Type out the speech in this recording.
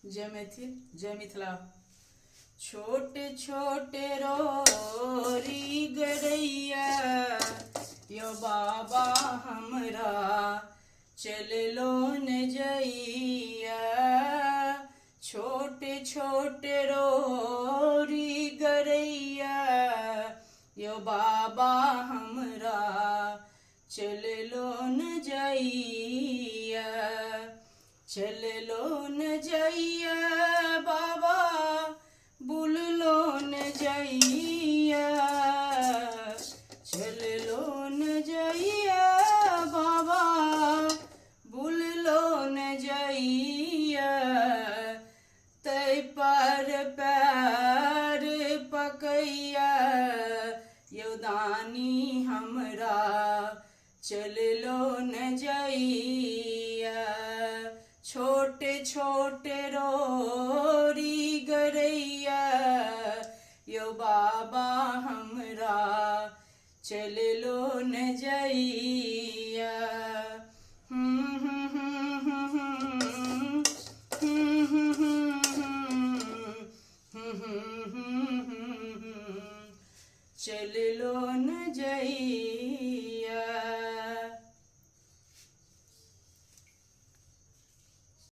जय मिथिला। छोटे छोटे रोरी गरैया यो बाबा हमरा चल लो न जइया। छोटे छोटे रोरी गरैया यो बाबा हमरा चल लो न जइया। चल लो न जइया बाबा बुल लो न जइया। चल लो न जइया बाबा बुल लो न जइया। तै पर पैर पकैया योदानी हमरा चल लो न जइया। छोटे छोटे रोरी गरैया यो बाबा हमरा चल लो न जइया। चल लो न जइया।